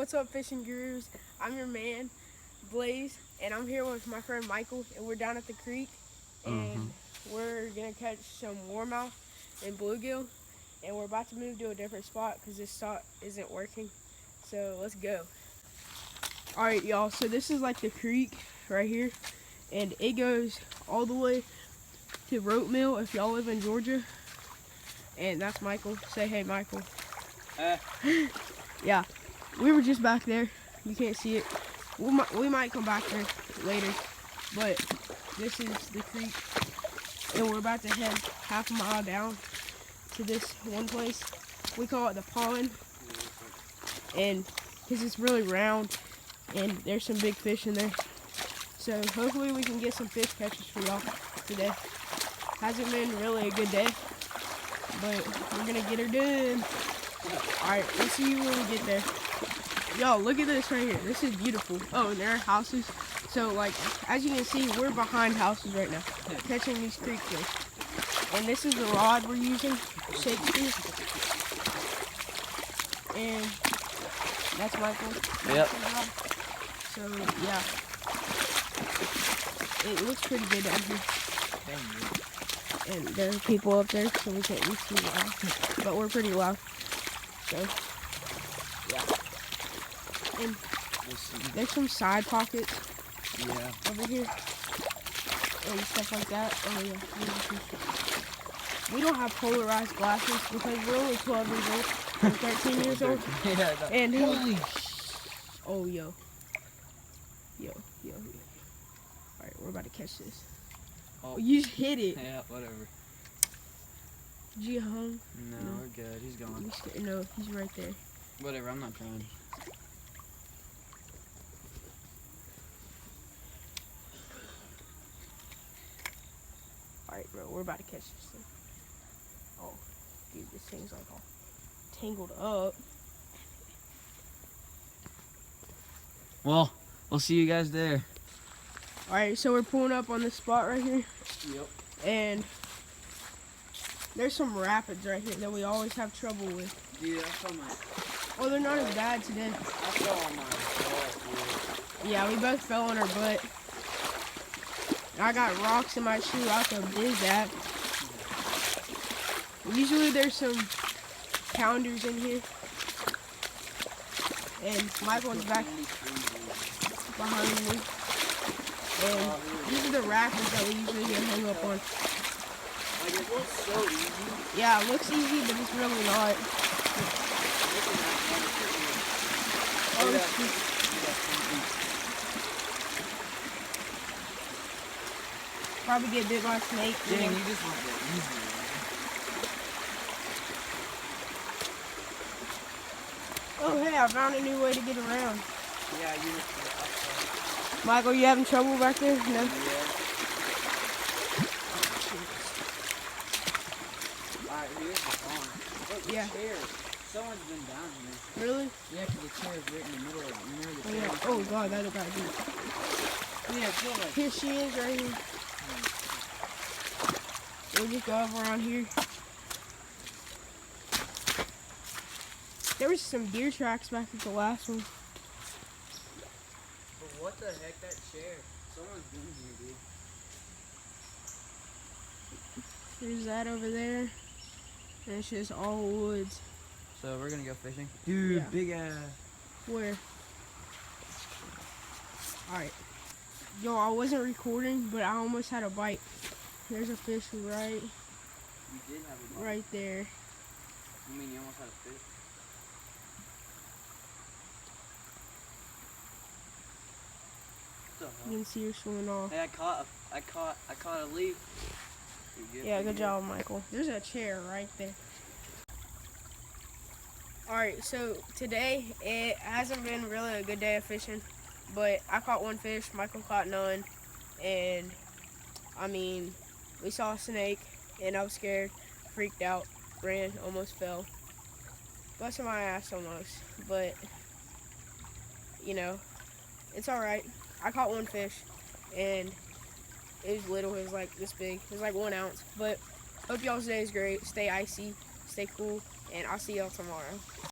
What's up, fishing gurus? I'm your man, Blaze, and I'm here with my friend Michael, and we're down at the creek, and we're gonna catch some warmouth and bluegill, and we're about to move to a different spot because this spot isn't working. So let's go. All right, y'all. So this is like the creek right here, and it goes all the way to Rote Mill if y'all live in Georgia. And that's Michael. Say hey, Michael. Yeah, we were just back there. You can't see it. We might come back there later, but this is the creek, and we're about to head half a mile down to this one place. We call it the pond, and because it's really round, and there's some big fish in there. So hopefully we can get some fish catches for y'all today. Hasn't been really a good day, but we're gonna get her done. Alright, we'll see you when we get there. Yo, look at this right here. This is beautiful. Oh, and there are houses. So, like, as you can see, we're behind houses right now, catching these creek fish. And this is the rod we're using, Shakespeare. And that's Michael. Yep. So, yeah. It looks pretty good down here. And there are people up there, so we can't be too loud. But we're pretty loud. So, yeah. And there's some side pockets over here and stuff like that. Oh yeah. We don't have polarized glasses because we're only 12 years old and 13 years old. And oh yo. Alright, we're about to catch this. Oh, you just hit it. Yeah, whatever. G hung? No, we're good. He's gone. No, he's right there. Whatever, I'm not trying. Alright, bro, we're about to catch this thing. Oh, dude, this thing's like all tangled up. Well, we'll see you guys there. Alright, so we're pulling up on this spot right here. Yep. And there's some rapids right here that we always have trouble with. Dude, I saw my... Oh, they're not as bad today. I saw my butt, dude. Yeah, we both fell on our butt. I got rocks in my shoe out the biz that. Usually there's some pounders in here. And Michael's back behind me. And these are the rapids that we usually get hung up on. Like, it looks so easy. Yeah, it looks easy, but it's really not. Oh, shoot. Probably get bit by a snake. Dang, you just want the easy one. Oh, hey, I found a new way to get around. Yeah, you just... Michael, you having trouble back there? No? Yeah. Alright, here's the pond. Look, the Yeah. chair. Someone's been down here. Really? Yeah, because the chair is right in the middle of it. Near the Oh, yeah. Oh, God, that looked like it. Yeah, feel like... Here she is, right here. We'll just go over on here. There was some deer tracks back at the last one. But what the heck, that chair? Someone's been here, dude. There's that over there. And it's just all woods. So we're gonna go fishing? Dude, Yeah. big ass. Where? Alright. Yo, I wasn't recording, but I almost had a bite. There's a fish right You did have a bite. right there. You mean you almost had a fish? What the You hell? can see her swimming off. Hey, I caught a leaf. Yeah, good job, Michael. There's a chair right there. Alright, so today it hasn't been really a good day of fishing, but I caught one fish, Michael caught none, and I mean, we saw a snake, and I was scared, freaked out, ran, almost fell. Busted my ass almost, but, you know, it's alright. I caught one fish, and it was little, it was like this big, it was like 1 ounce, but hope y'all's day is great, stay icy, stay cool, and I'll see y'all tomorrow.